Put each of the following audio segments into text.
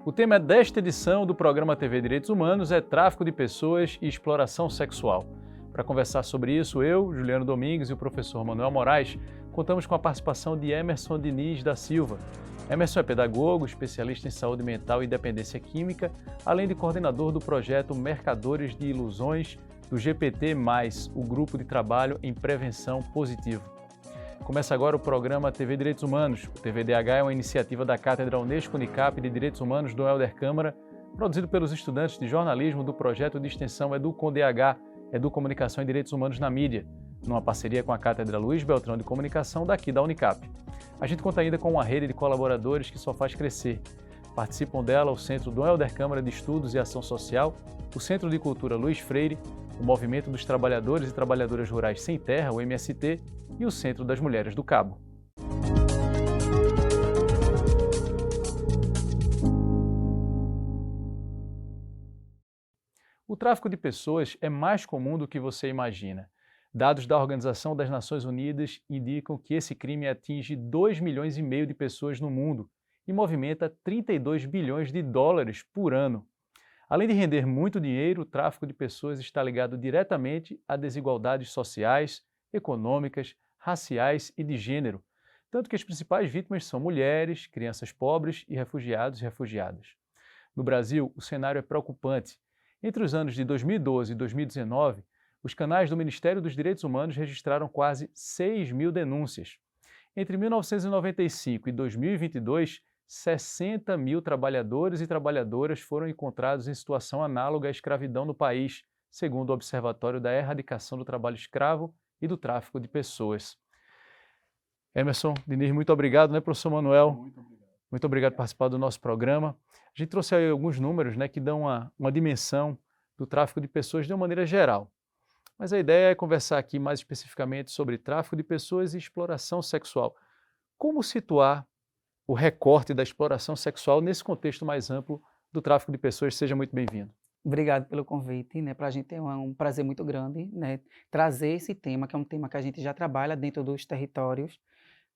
O tema desta edição do programa TV Direitos Humanos é tráfico de pessoas e exploração sexual. Para conversar sobre isso, eu, Juliano Domingues e o professor Manuel Moraes, contamos com a participação de Emerson Diniz da Silva. Emerson é pedagogo, especialista em saúde mental e dependência química, além de coordenador do projeto Mercadores de Ilusões, do GPT+, o Grupo de Trabalho em Prevenção Positiva. Começa agora o programa TV Direitos Humanos. O TVDH é uma iniciativa da Cátedra Unesco-Unicap de Direitos Humanos do Helder Câmara, produzido pelos estudantes de jornalismo do projeto de extensão EduComDH, Educomunicação e Direitos Humanos na Mídia, numa parceria com a Cátedra Luiz Beltrão de Comunicação daqui da Unicap. A gente conta ainda com uma rede de colaboradores que só faz crescer. Participam dela o Centro do Helder Câmara de Estudos e Ação Social, o Centro de Cultura Luiz Freire, o Movimento dos Trabalhadores e Trabalhadoras Rurais Sem Terra, o MST, e o Centro das Mulheres do Cabo. O tráfico de pessoas é mais comum do que você imagina. Dados da Organização das Nações Unidas indicam que esse crime atinge 2,5 milhões de pessoas no mundo e movimenta 32 bilhões de dólares por ano. Além de render muito dinheiro, o tráfico de pessoas está ligado diretamente a desigualdades sociais, econômicas, raciais e de gênero, tanto que as principais vítimas são mulheres, crianças pobres e refugiados e refugiadas. No Brasil, o cenário é preocupante. Entre os anos de 2012 e 2019, os canais do Ministério dos Direitos Humanos registraram quase 6 mil denúncias. Entre 1995 e 2022, 60 mil trabalhadores e trabalhadoras foram encontrados em situação análoga à escravidão no país, segundo o Observatório da Erradicação do Trabalho Escravo e do Tráfico de Pessoas. Emerson Diniz, muito obrigado, professor Manuel? Muito obrigado por participar do nosso programa. A gente trouxe aí alguns números, que dão uma dimensão do tráfico de pessoas de uma maneira geral. Mas a ideia é conversar aqui mais especificamente sobre tráfico de pessoas e exploração sexual. Como situar o recorte da exploração sexual nesse contexto mais amplo do tráfico de pessoas? Seja muito bem-vindo. Obrigado pelo convite, para a gente é um prazer muito grande, trazer esse tema, que é um tema que a gente já trabalha dentro dos territórios,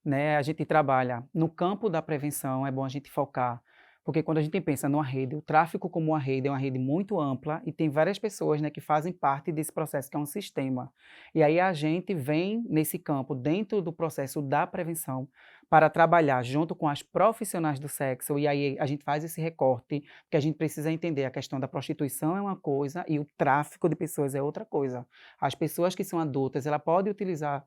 A gente trabalha no campo da prevenção, é bom a gente focar, porque quando a gente pensa numa rede, o tráfico como uma rede é uma rede muito ampla e tem várias pessoas, que fazem parte desse processo, que é um sistema. E aí a gente vem nesse campo, dentro do processo da prevenção, para trabalhar junto com as profissionais do sexo, e aí a gente faz esse recorte, porque a gente precisa entender a questão da prostituição é uma coisa e o tráfico de pessoas é outra coisa. As pessoas que são adultas, ela pode utilizar,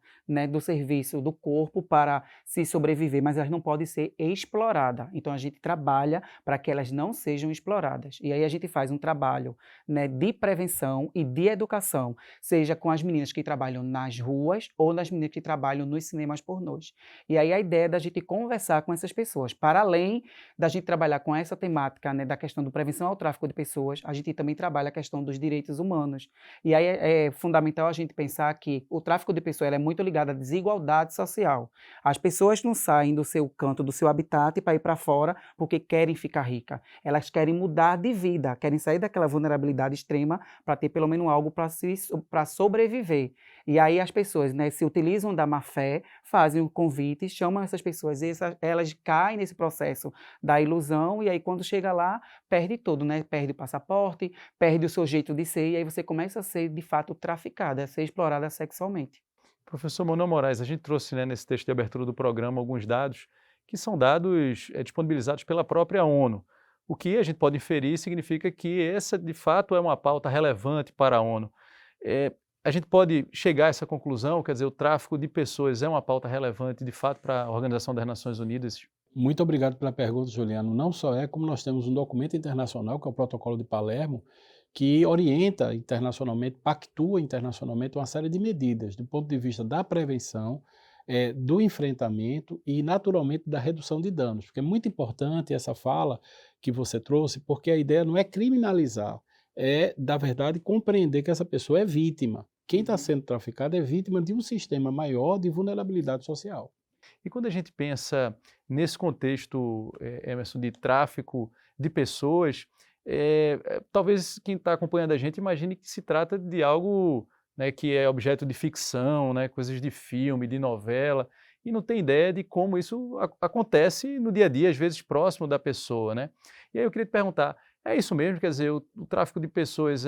do serviço do corpo para se sobreviver, mas elas não podem ser exploradas. Então a gente trabalha para que elas não sejam exploradas. E aí a gente faz um trabalho, de prevenção e de educação, seja com as meninas que trabalham nas ruas ou nas meninas que trabalham nos cinemas pornôs. E aí a ideia é da gente conversar com essas pessoas. Para além da gente trabalhar com essa temática, da questão da prevenção ao tráfico de pessoas, a gente também trabalha a questão dos direitos humanos. E aí é fundamental a gente pensar que o tráfico de pessoas é muito ligado à desigualdade social. As pessoas não saem do seu canto, do seu habitat para ir para fora porque querem ficar ricas. Elas querem mudar de vida, querem sair daquela vulnerabilidade extrema para ter pelo menos algo para sobreviver. E aí as pessoas, se utilizam da má fé, fazem um convite, chamam essas pessoas, e elas caem nesse processo da ilusão, e aí quando chega lá, perde tudo, Perde o passaporte, perde o seu jeito de ser, e aí você começa a ser, de fato, traficada, a ser explorada sexualmente. Professor Manuel Moraes, a gente trouxe nesse texto de abertura do programa alguns dados que são dados disponibilizados pela própria ONU. O que a gente pode inferir significa que essa, de fato, é uma pauta relevante para a ONU. A gente pode chegar a essa conclusão, quer dizer, o tráfico de pessoas é uma pauta relevante, de fato, para a Organização das Nações Unidas? Muito obrigado pela pergunta, Juliano. Não só como nós temos um documento internacional, que é o Protocolo de Palermo, que orienta internacionalmente, pactua internacionalmente uma série de medidas do ponto de vista da prevenção, do enfrentamento e, naturalmente, da redução de danos. Porque é muito importante essa fala que você trouxe, porque a ideia não é criminalizar, é, na verdade, compreender que essa pessoa é vítima. Quem está sendo traficado é vítima de um sistema maior de vulnerabilidade social. E quando a gente pensa nesse contexto, Emerson, de tráfico de pessoas, talvez quem está acompanhando a gente imagine que se trata de algo, que é objeto de ficção, coisas de filme, de novela. e não tem ideia de como isso acontece no dia a dia, às vezes próximo da pessoa, né? E aí eu queria te perguntar, é isso mesmo? Quer dizer, o tráfico de pessoas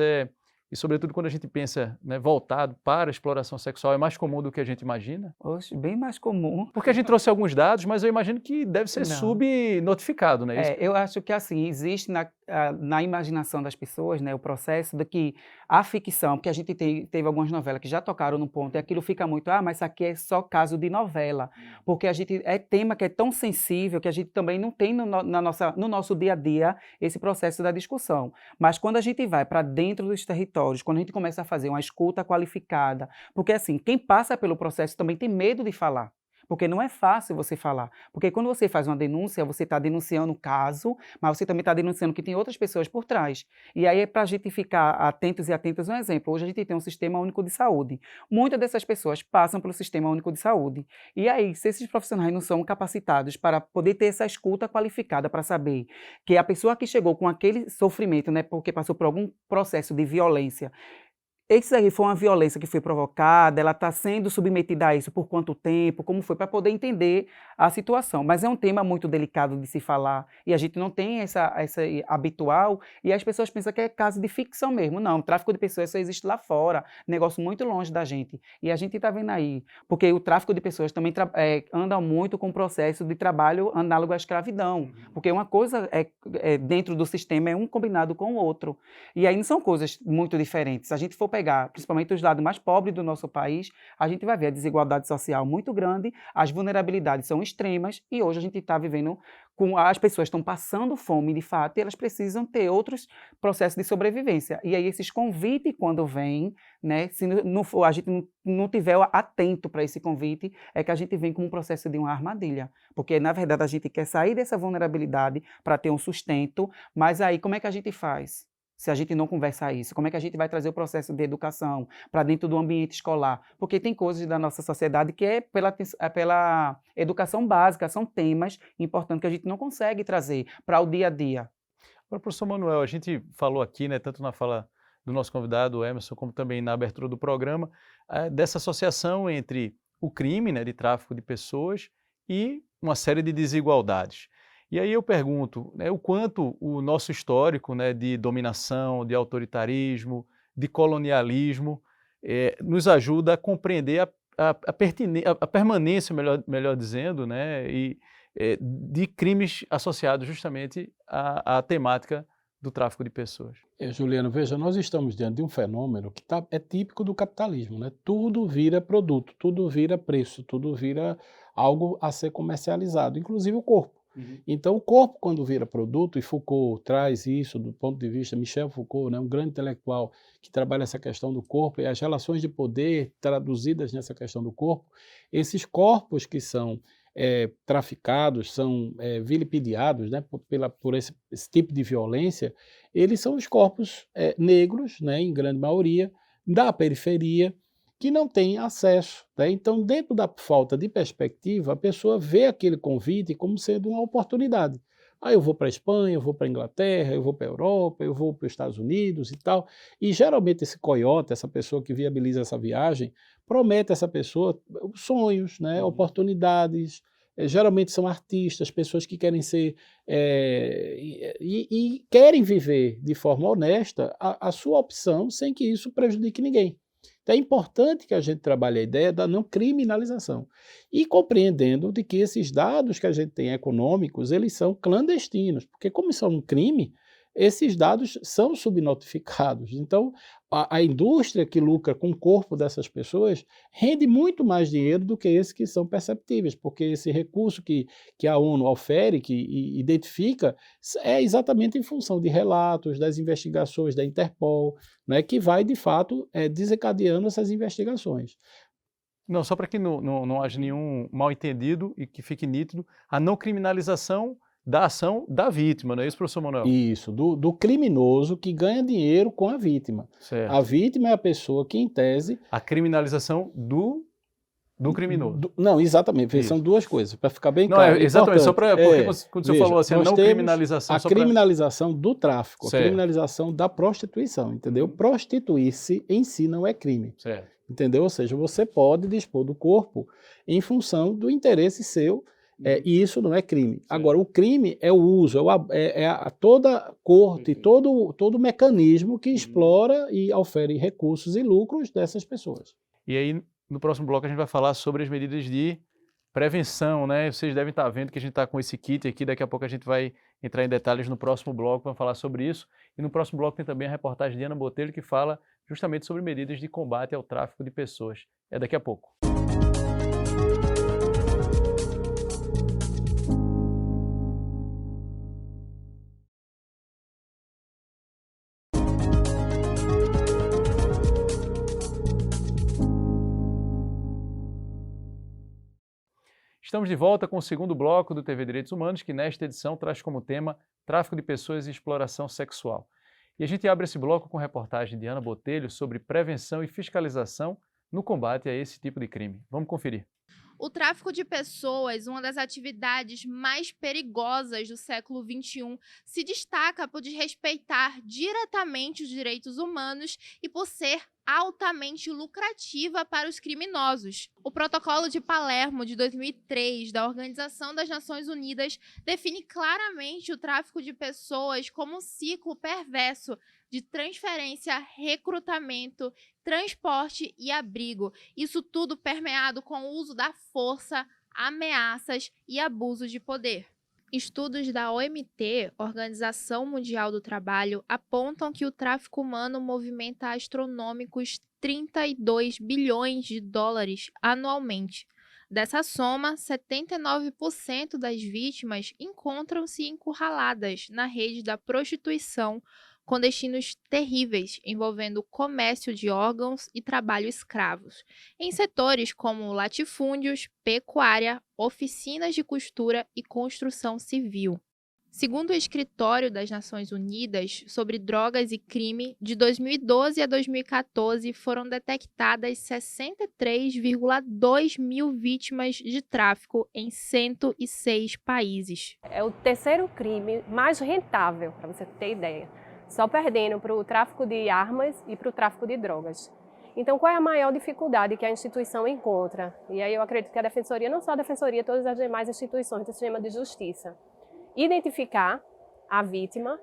e sobretudo quando a gente pensa, né, voltado para a exploração sexual, é mais comum do que a gente imagina? Oxe, bem mais comum. Porque a gente trouxe alguns dados, mas eu imagino que deve ser Não. subnotificado, né? Isso. Eu acho que assim, existe na imaginação das pessoas, né, o processo de que a ficção, porque a gente teve algumas novelas que já tocaram no ponto, e aquilo fica muito, mas isso aqui é só caso de novela, porque a gente é tema que é tão sensível que a gente também não tem no nosso dia a dia esse processo da discussão. Mas quando a gente vai para dentro dos territórios, quando a gente começa a fazer uma escuta qualificada, porque assim, quem passa pelo processo também tem medo de falar. Porque não é fácil você falar. Porque quando você faz uma denúncia, você está denunciando o caso, mas você também está denunciando que tem outras pessoas por trás. E aí é para a gente ficar atentos e atentas. Um exemplo, hoje a gente tem um Sistema Único de Saúde. Muitas dessas pessoas passam pelo Sistema Único de Saúde. E aí, se esses profissionais não são capacitados para poder ter essa escuta qualificada, para saber que a pessoa que chegou com aquele sofrimento, né, porque passou por algum processo de violência, isso aí foi uma violência que foi provocada, ela está sendo submetida a isso por quanto tempo, como foi, para poder entender a situação. Mas é um tema muito delicado de se falar, e a gente não tem essa habitual, e as pessoas pensam que é caso de ficção mesmo. Não, o tráfico de pessoas só existe lá fora, negócio muito longe da gente. E a gente está vendo aí, porque o tráfico de pessoas também anda muito com o processo de trabalho análogo à escravidão, porque uma coisa dentro do sistema é um combinado com o outro. E aí não são coisas muito diferentes. Se a gente for pegar, principalmente os lados mais pobres do nosso país, a gente vai ver a desigualdade social muito grande, as vulnerabilidades são extremas, e hoje a gente está vivendo as pessoas estão passando fome de fato, e elas precisam ter outros processos de sobrevivência. E aí esses convites, quando vêm, né, se a gente não tiver atento para esse convite, é que a gente vem como um processo de uma armadilha. Porque, na verdade, a gente quer sair dessa vulnerabilidade para ter um sustento, mas aí como é que a gente faz? Se a gente não conversar isso, como é que a gente vai trazer o processo de educação para dentro do ambiente escolar? Porque tem coisas da nossa sociedade que é pela educação básica, são temas importantes que a gente não consegue trazer para o dia a dia. Agora, professor Manuel, a gente falou aqui, né, tanto na fala do nosso convidado, Emerson, como também na abertura do programa, dessa associação entre o crime, né, de tráfico de pessoas e uma série de desigualdades. E aí eu pergunto, né, o quanto o nosso histórico, né, de dominação, de autoritarismo, de colonialismo, nos ajuda a compreender a permanência, melhor dizendo, né, de crimes associados justamente à temática do tráfico de pessoas. Juliano, veja, nós estamos diante de um fenômeno que é típico do capitalismo, né? Tudo vira produto, tudo vira preço, tudo vira algo a ser comercializado, inclusive o corpo. Então, o corpo, quando vira produto, e Foucault traz isso do ponto de vista, Michel Foucault, né, um grande intelectual que trabalha essa questão do corpo e as relações de poder traduzidas nessa questão do corpo, esses corpos que são traficados, são vilipendiados, né, por esse tipo de violência, eles são os corpos negros, né, em grande maioria, da periferia, que não tem acesso, né? Então, dentro da falta de perspectiva, a pessoa vê aquele convite como sendo uma oportunidade. Eu vou para a Espanha, eu vou para a Inglaterra, eu vou para a Europa, eu vou para os Estados Unidos e tal. E geralmente esse coiote, essa pessoa que viabiliza essa viagem, promete a essa pessoa sonhos, né? Oportunidades. Geralmente são artistas, pessoas que querem ser e querem viver de forma honesta a sua opção sem que isso prejudique ninguém. Então é importante que a gente trabalhe a ideia da não criminalização e compreendendo de que esses dados que a gente tem econômicos, eles são clandestinos, porque como são um crime, esses dados são subnotificados. Então, a indústria que lucra com o corpo dessas pessoas rende muito mais dinheiro do que esses que são perceptíveis, porque esse recurso que a ONU ofere, que identifica, é exatamente em função de relatos, das investigações da Interpol, né, que vai, de fato, desencadeando essas investigações. Não, só para que não haja nenhum mal-entendido e que fique nítido, a não criminalização da ação da vítima, não é isso, professor Manuel? Isso, do criminoso que ganha dinheiro com a vítima. Certo. A vítima é a pessoa que, em tese... A criminalização do Do criminoso. Não, exatamente. Isso. São duas coisas, para ficar bem Não, claro. exatamente, só para. Porque quando você veja, falou assim, a nós não temos criminalização. a só pra- criminalização do tráfico, Certo. a criminalização da prostituição, entendeu? Prostituir-se em si não é crime, Certo. entendeu? Ou seja, você pode dispor do corpo em função do interesse seu, e isso não é crime. Agora, o crime é o uso, toda a corte, todo mecanismo que explora e ofere recursos e lucros dessas pessoas. E aí, no próximo bloco, a gente vai falar sobre as medidas de prevenção, né? Vocês devem estar vendo que a gente está com esse kit aqui, daqui a pouco a gente vai entrar em detalhes no próximo bloco, vamos falar sobre isso. E no próximo bloco tem também a reportagem de Ana Botelho, que fala justamente sobre medidas de combate ao tráfico de pessoas. É daqui a pouco. Estamos de volta com o segundo bloco do TV Direitos Humanos, que nesta edição traz como tema tráfico de pessoas e exploração sexual. E a gente abre esse bloco com reportagem de Ana Botelho sobre prevenção e fiscalização no combate a esse tipo de crime. Vamos conferir. O tráfico de pessoas, uma das atividades mais perigosas do século XXI, se destaca por desrespeitar diretamente os direitos humanos e por ser altamente lucrativa para os criminosos. O Protocolo de Palermo de 2003 da Organização das Nações Unidas define claramente o tráfico de pessoas como um ciclo perverso de transferência, recrutamento, transporte e abrigo. Isso tudo permeado com o uso da força, ameaças e abuso de poder. Estudos da OMT, Organização Mundial do Trabalho, apontam que o tráfico humano movimenta astronômicos 32 bilhões de dólares anualmente. Dessa soma, 79% das vítimas encontram-se encurraladas na rede da prostituição, com destinos terríveis envolvendo comércio de órgãos e trabalho escravos, em setores como latifúndios, pecuária, oficinas de costura e construção civil. Segundo o Escritório das Nações Unidas sobre Drogas e Crime, de 2012 a 2014 foram detectadas 63,2 mil vítimas de tráfico em 106 países. É o terceiro crime mais rentável, para você ter ideia. Só perdendo para o tráfico de armas e para o tráfico de drogas. Então, qual é a maior dificuldade que a instituição encontra? E aí eu acredito que a Defensoria, não só a Defensoria, todas as demais instituições do sistema de justiça, identificar a vítima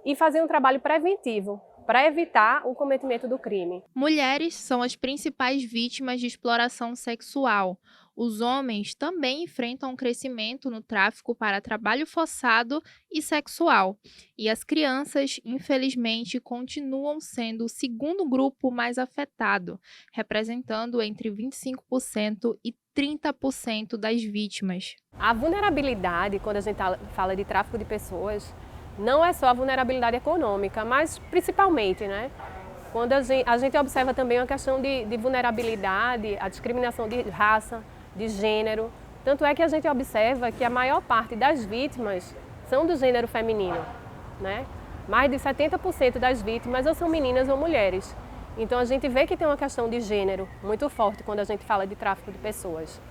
e fazer um trabalho preventivo para evitar o cometimento do crime. Mulheres são as principais vítimas de exploração sexual. Os homens também enfrentam um crescimento no tráfico para trabalho forçado e sexual. E as crianças, infelizmente, continuam sendo o segundo grupo mais afetado, representando entre 25% e 30% das vítimas. A vulnerabilidade, quando a gente fala de tráfico de pessoas, não é só a vulnerabilidade econômica, mas principalmente, né? Quando a gente observa também uma questão de vulnerabilidade, a discriminação de raça, de gênero. Tanto é que a gente observa que a maior parte das vítimas são do gênero feminino, né? Mais de 70% das vítimas ou são meninas ou mulheres. Então a gente vê que tem uma questão de gênero muito forte quando a gente fala de tráfico de pessoas.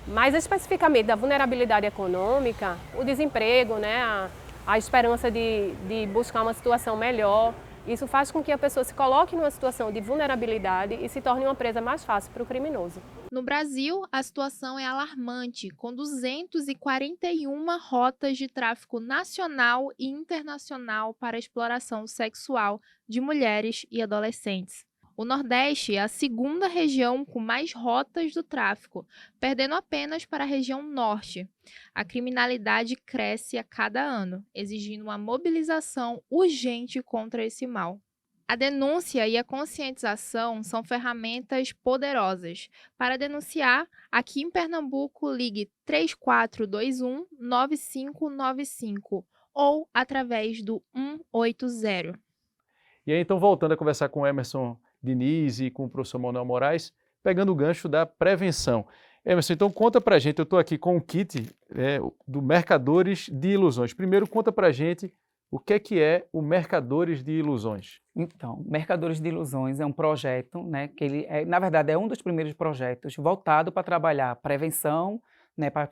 Mas especificamente da vulnerabilidade econômica, o desemprego, né? A esperança de buscar uma situação melhor, isso faz com que a pessoa se coloque numa situação de vulnerabilidade e se torne uma presa mais fácil para o criminoso. No Brasil, a situação é alarmante, com 241 rotas de tráfico nacional e internacional para exploração sexual de mulheres e adolescentes. O Nordeste é a segunda região com mais rotas do tráfico, perdendo apenas para a região Norte. A criminalidade cresce a cada ano, exigindo uma mobilização urgente contra esse mal. A denúncia e a conscientização são ferramentas poderosas. Para denunciar, aqui em Pernambuco, ligue 3421-9595 ou através do 180. E aí, então, voltando a conversar com o Emerson Diniz e com o professor Manuel Moraes, pegando o gancho da prevenção. Emerson, então conta pra gente, eu estou aqui com o kit do Mercadores de Ilusões. Primeiro, conta pra gente o que é o Mercadores de Ilusões. Então, Mercadores de Ilusões é um projeto, né, que ele na verdade, é um dos primeiros projetos voltado para trabalhar prevenção, né, para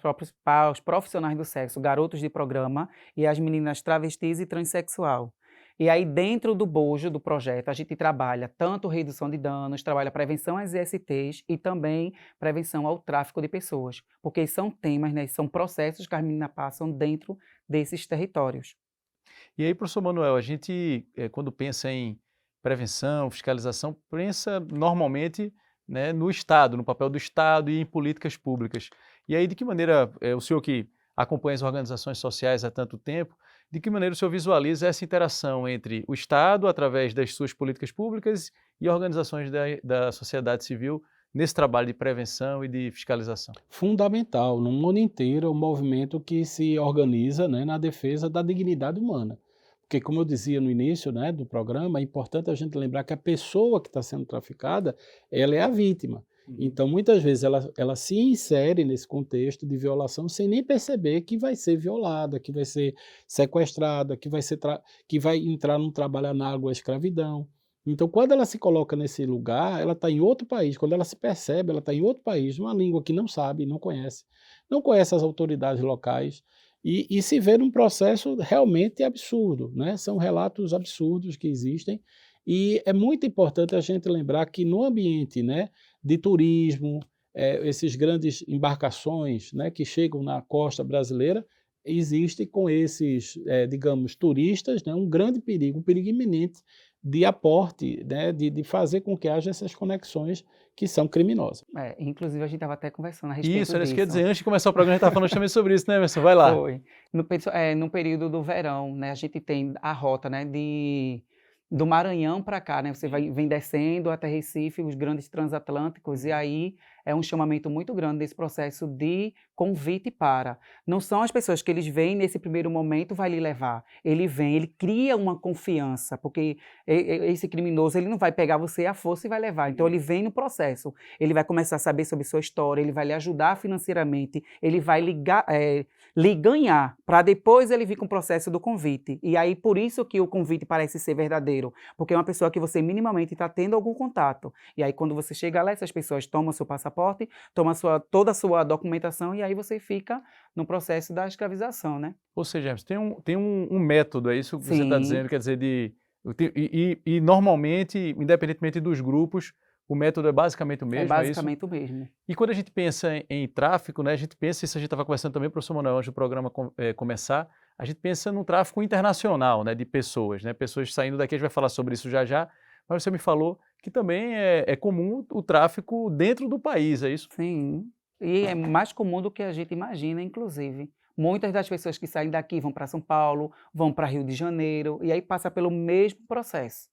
os profissionais do sexo, garotos de programa e as meninas travestis e transexual. E aí, dentro do bojo do projeto, a gente trabalha tanto redução de danos, trabalha prevenção às ISTs e também prevenção ao tráfico de pessoas, porque são temas, né, são processos que as meninas passam dentro desses territórios. E aí, professor Manuel, a gente, quando pensa em prevenção, fiscalização, pensa normalmente, né, no Estado, no papel do Estado e em políticas públicas. E aí, de que maneira, o senhor que acompanha as organizações sociais há tanto tempo, de que maneira o senhor visualiza essa interação entre o Estado, através das suas políticas públicas, e organizações da sociedade civil nesse trabalho de prevenção e de fiscalização? Fundamental, no mundo inteiro, é um movimento que se organiza, né, na defesa da dignidade humana. Porque, como eu dizia no início, né, do programa, é importante a gente lembrar que a pessoa que está sendo traficada, ela é a vítima. Então, muitas vezes, ela se insere nesse contexto de violação sem nem perceber que vai ser violada, que vai ser sequestrada, que vai entrar num trabalho análogo à escravidão. Então, quando ela se coloca nesse lugar, ela está em outro país. Quando ela se percebe, ela está em outro país, uma língua que não sabe, não conhece as autoridades locais e se vê num processo realmente absurdo, né? São relatos absurdos que existem e é muito importante a gente lembrar que no ambiente, né, de turismo, esses grandes embarcações, né, que chegam na costa brasileira, existe com esses, digamos, turistas, né, um grande perigo, um perigo iminente de aporte, né, de fazer com que haja essas conexões que são criminosas. Inclusive, a gente estava até conversando a respeito Isso, era isso que eu ia disso. dizer. Antes de começar o programa, a gente estava falando também sobre isso, né, Emerson? Vai lá. Foi. No período do verão, né, a gente tem a rota, né, do Maranhão para cá, né, você vem descendo até Recife, os grandes transatlânticos, e aí é um chamamento muito grande desse processo de convite para. Não são as pessoas que eles vêm nesse primeiro momento, vai lhe levar. Ele vem, ele cria uma confiança, porque esse criminoso, ele não vai pegar você à força e vai levar. Então, ele vem no processo, ele vai começar a saber sobre sua história, ele vai lhe ajudar financeiramente, ele vai lhe ganhar, para depois ele vir com o processo do convite. E aí, por isso que o convite parece ser verdadeiro, porque é uma pessoa que você minimamente está tendo algum contato. E aí, quando você chega lá, essas pessoas tomam seu passaporte, tomam toda a sua documentação, e aí você fica no processo da escravização, né? Ou seja, Emerson, tem um método, é isso que você está Sim. dizendo, quer dizer, e normalmente, independentemente dos grupos, o método é basicamente o mesmo, É é isso? basicamente o mesmo. E quando a gente pensa em tráfico, né, a gente pensa, isso a gente estava conversando também, professor Manuel, antes do programa começar, a gente pensa num tráfico internacional, né, de pessoas, né, pessoas saindo daqui, a gente vai falar sobre isso já já, mas você me falou que também é comum o tráfico dentro do país, é isso? Sim. E é mais comum do que a gente imagina, inclusive. Muitas das pessoas que saem daqui vão para São Paulo, vão para Rio de Janeiro, e aí passa pelo mesmo processo.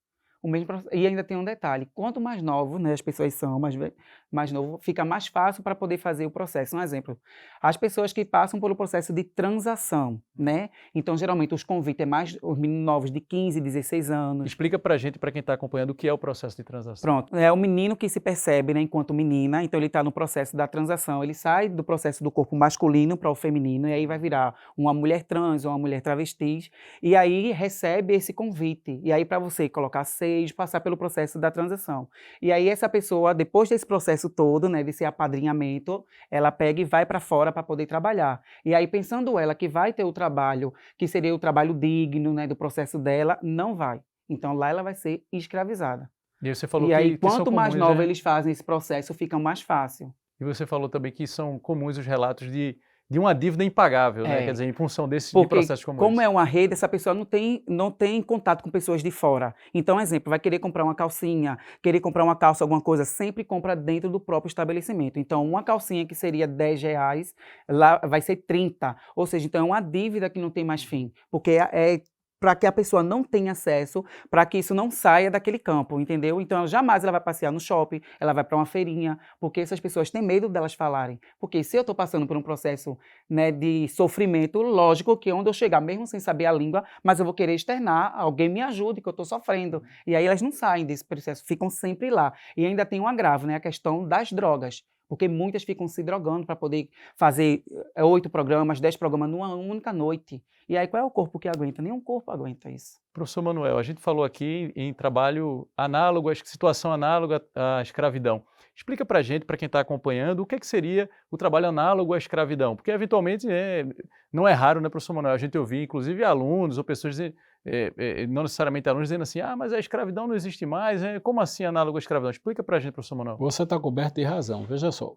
E ainda tem um detalhe, quanto mais novo, né, as pessoas são, mais novo, fica mais fácil para poder fazer o processo. Um exemplo, as pessoas que passam pelo processo de transação, né? Então, geralmente, os convites é mais os meninos novos de 15, 16 anos. Explica pra gente, para quem está acompanhando, o que é o processo de transação. Pronto, é o menino que se percebe, né, enquanto menina, então ele está no processo da transação, ele sai do processo do corpo masculino para o feminino, e aí vai virar uma mulher trans ou uma mulher travesti, e aí recebe esse convite, e aí para você colocar seio, passar pelo processo da transação. E aí essa pessoa, depois desse processo todo, né, desse apadrinhamento, ela pega e vai para fora para poder trabalhar. E aí pensando ela que vai ter o trabalho, que seria o trabalho digno, né, do processo dela, não vai. Então lá ela vai ser escravizada. E aí você falou E aí que são quanto mais comuns, nova né? eles fazem esse processo, fica mais fácil. E você falou também que são comuns os relatos de uma dívida impagável, né? É. Quer dizer, em função de Porque, processos como como esse. é uma rede, essa pessoa não tem contato com pessoas de fora. Então, exemplo, vai querer comprar uma calcinha, querer comprar uma calça, alguma coisa, sempre compra dentro do próprio estabelecimento. Então, uma calcinha que seria R$10, lá vai ser 30. Ou seja, então é uma dívida que não tem mais fim. Porque é para que a pessoa não tenha acesso, para que isso não saia daquele campo, entendeu? Então, jamais ela vai passear no shopping, ela vai para uma feirinha, porque essas pessoas têm medo delas falarem. Porque se eu estou passando por um processo, né, de sofrimento, lógico que onde eu chegar, mesmo sem saber a língua, mas eu vou querer externar, alguém me ajude, que eu estou sofrendo. E aí elas não saem desse processo, ficam sempre lá. E ainda tem um agravo, né, a questão das drogas. Porque muitas ficam se drogando para poder fazer 8 programas, 10 programas numa única noite. E aí qual é o corpo que aguenta? Nenhum corpo aguenta isso. Professor Manuel, a gente falou aqui em trabalho análogo, situação análoga à escravidão. Explica para a gente, para quem está acompanhando, o que seria o trabalho análogo à escravidão? Porque, eventualmente, não é raro, né, professor Manuel, a gente ouvir, inclusive, alunos ou pessoas, não necessariamente alunos, dizendo assim, mas a escravidão não existe mais, como assim análogo à escravidão? Explica para a gente, professor Manuel. Você está coberto de razão. Veja só,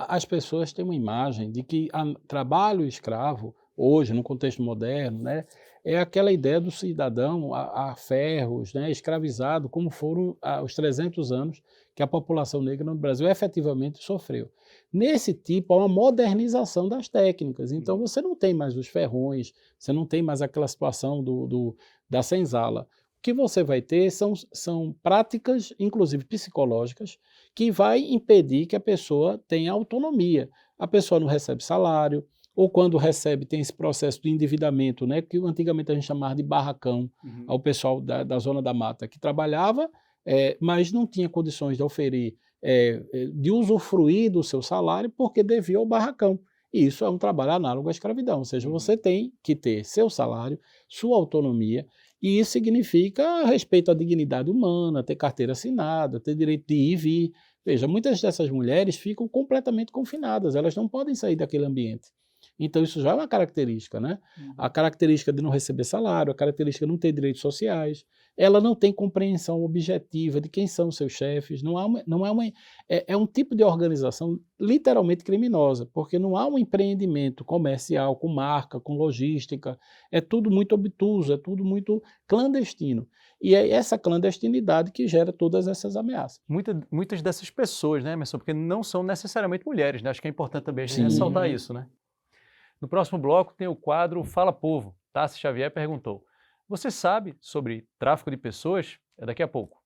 as pessoas têm uma imagem de que trabalho escravo, hoje, no contexto moderno, né, é aquela ideia do cidadão a ferros, né, escravizado, como foram os 300 anos que a população negra no Brasil efetivamente sofreu. Nesse tipo, há uma modernização das técnicas. Então, você não tem mais os ferrões, você não tem mais aquela situação da senzala. O que você vai ter são práticas, inclusive psicológicas, que vai impedir que a pessoa tenha autonomia. A pessoa não recebe salário, ou quando recebe tem esse processo de endividamento, né, que antigamente a gente chamava de barracão, ao pessoal da Zona da Mata, que trabalhava, mas não tinha condições de oferir, de usufruir do seu salário porque devia ao barracão. E isso é um trabalho análogo à escravidão, ou seja, você tem que ter seu salário, sua autonomia, e isso significa respeito à dignidade humana, ter carteira assinada, ter direito de ir e vir. Veja, muitas dessas mulheres ficam completamente confinadas, elas não podem sair daquele ambiente. Então isso já é uma característica, né? A característica de não receber salário, a característica de não ter direitos sociais, ela não tem compreensão objetiva de quem são os seus chefes, é um tipo de organização literalmente criminosa, porque não há um empreendimento comercial com marca, com logística, é tudo muito obtuso, é tudo muito clandestino. E é essa clandestinidade que gera todas essas ameaças. Muitas dessas pessoas, né, Emerson, porque não são necessariamente mulheres, né? Acho que é importante também a gente Sim. ressaltar isso, né? No próximo bloco tem o quadro Fala Povo. Tassi Xavier perguntou: você sabe sobre tráfico de pessoas? É daqui a pouco.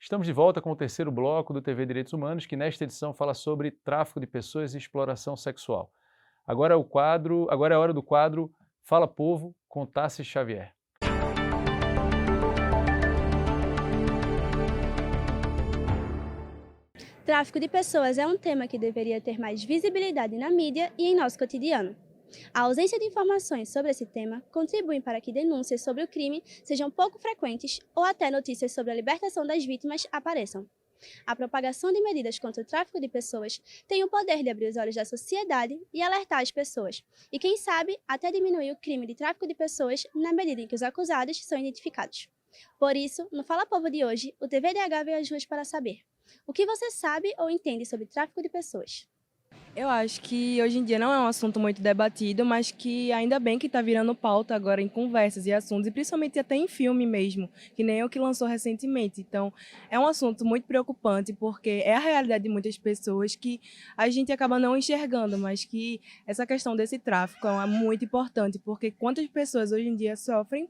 Estamos de volta com o terceiro bloco do TV Direitos Humanos, que nesta edição fala sobre tráfico de pessoas e exploração sexual. Agora é a hora do quadro Fala Povo, com Tassi Xavier. Tráfico de pessoas é um tema que deveria ter mais visibilidade na mídia e em nosso cotidiano. A ausência de informações sobre esse tema contribui para que denúncias sobre o crime sejam pouco frequentes ou até notícias sobre a libertação das vítimas apareçam. A propagação de medidas contra o tráfico de pessoas tem o poder de abrir os olhos da sociedade e alertar as pessoas, e quem sabe até diminuir o crime de tráfico de pessoas na medida em que os acusados são identificados. Por isso, no Fala Povo de hoje, o TVDH veio às ruas para saber: o que você sabe ou entende sobre tráfico de pessoas? Eu acho que hoje em dia não é um assunto muito debatido, mas que ainda bem que está virando pauta agora em conversas e assuntos, e principalmente até em filme mesmo, que nem o que lançou recentemente. Então, é um assunto muito preocupante, porque é a realidade de muitas pessoas que a gente acaba não enxergando, mas que essa questão desse tráfico é muito importante, porque quantas pessoas hoje em dia sofrem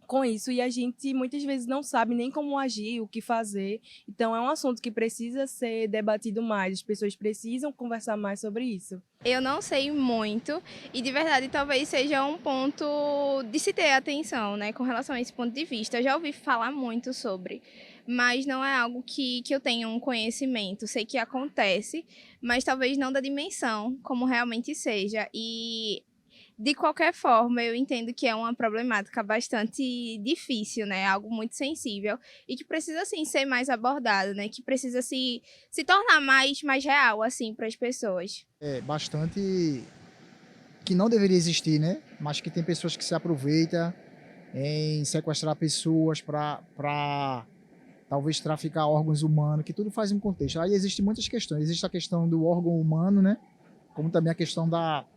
com isso e a gente muitas vezes não sabe nem como agir, o que fazer. Então é um assunto que precisa ser debatido mais, as pessoas precisam conversar mais sobre isso. Eu não sei muito e de verdade talvez seja um ponto de se ter atenção, né, com relação a esse ponto de vista. Eu já ouvi falar muito sobre, mas não é algo que eu tenha um conhecimento. Sei que acontece, mas talvez não da dimensão como realmente seja. E de qualquer forma, eu entendo que é uma problemática bastante difícil, né? Algo muito sensível e que precisa, assim, ser mais abordado, né? Que precisa se tornar mais real, assim, para as pessoas. É bastante que não deveria existir, né? Mas que tem pessoas que se aproveitam em sequestrar pessoas para talvez traficar órgãos humanos, que tudo faz um contexto. Aí existem muitas questões. Existe a questão do órgão humano, né? Como também a questão da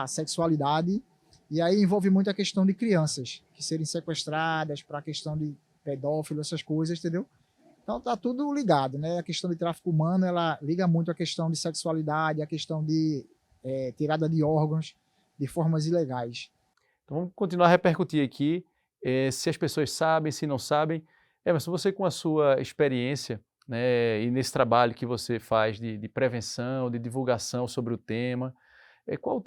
sexualidade, e aí envolve muito a questão de crianças que serem sequestradas para a questão de pedófilo, essas coisas, entendeu? Então tá tudo ligado, né? A questão de tráfico humano, ela liga muito a questão de sexualidade, a questão de tirada de órgãos de formas ilegais. Então vamos continuar a repercutir aqui, se as pessoas sabem, se não sabem. Emerson, você com a sua experiência né, e nesse trabalho que você faz de prevenção, de divulgação sobre o tema, qual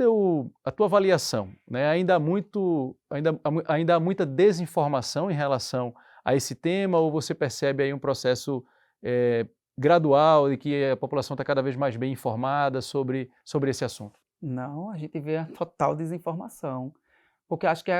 a tua avaliação, né? Ainda há muita desinformação em relação a esse tema, ou você percebe aí um processo gradual de que a população está cada vez mais bem informada sobre esse assunto? Não, a gente vê a total desinformação. Porque acho que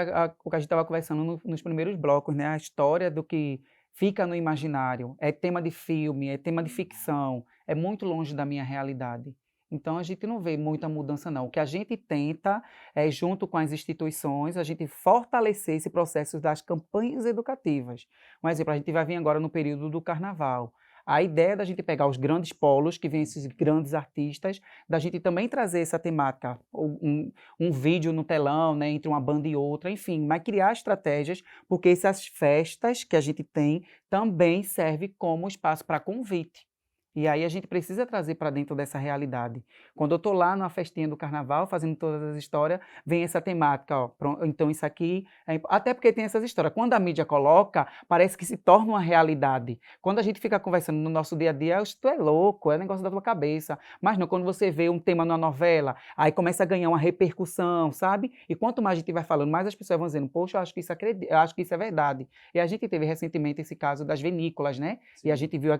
o que a gente estava conversando nos primeiros blocos, né? A história do que fica no imaginário, é tema de filme, é tema de ficção, é muito longe da minha realidade. Então a gente não vê muita mudança não. O que a gente tenta é, junto com as instituições, a gente fortalecer esse processo das campanhas educativas. Um exemplo, a gente vai vir agora no período do carnaval. A ideia da gente pegar os grandes polos, que vêm esses grandes artistas, da gente também trazer essa temática, um vídeo no telão, né, entre uma banda e outra, enfim, mas criar estratégias, porque essas festas que a gente tem também servem como espaço para convite. E aí a gente precisa trazer para dentro dessa realidade. Quando eu estou lá numa festinha do carnaval, fazendo todas as histórias, vem essa temática, ó, então isso aqui... Até porque tem essas histórias. Quando a mídia coloca, parece que se torna uma realidade. Quando a gente fica conversando no nosso dia a dia, tu é louco, é negócio da tua cabeça. Mas não, quando você vê um tema numa novela, aí começa a ganhar uma repercussão, sabe? E quanto mais a gente vai falando, mais as pessoas vão dizendo, poxa, eu acho que isso é verdade. E a gente teve recentemente esse caso das vinícolas, né? E a gente viu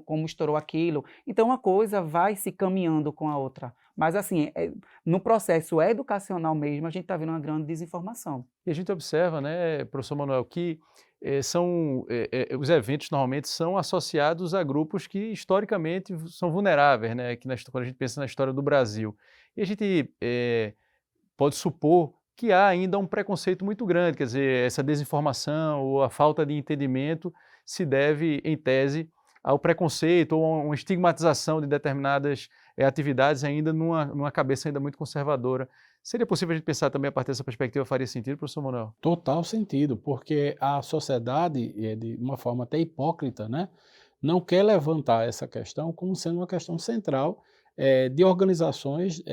como estourou aquilo. Então, uma coisa vai se caminhando com a outra. Mas, assim, no processo educacional mesmo, a gente está vendo uma grande desinformação. E a gente observa, né, professor Manuel, que os eventos normalmente são associados a grupos que historicamente são vulneráveis, né, quando a gente pensa na história do Brasil. E a gente pode supor que há ainda um preconceito muito grande, quer dizer, essa desinformação ou a falta de entendimento se deve, em tese, ao preconceito ou a uma estigmatização de determinadas atividades ainda numa cabeça ainda muito conservadora. Seria possível a gente pensar também a partir dessa perspectiva? Faria sentido, professor Manuel? Total sentido, porque a sociedade, de uma forma até hipócrita, né, não quer levantar essa questão como sendo uma questão central de organizações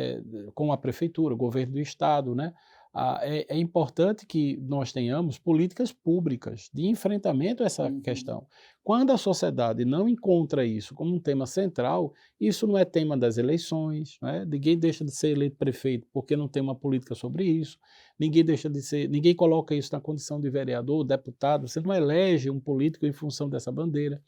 como a prefeitura, o governo do estado, né? É importante que nós tenhamos políticas públicas de enfrentamento a essa questão. Quando a sociedade não encontra isso como um tema central, isso não é tema das eleições, né? Ninguém deixa de ser eleito prefeito porque não tem uma política sobre isso, ninguém coloca isso na condição de vereador, deputado, você não elege um político em função dessa bandeira.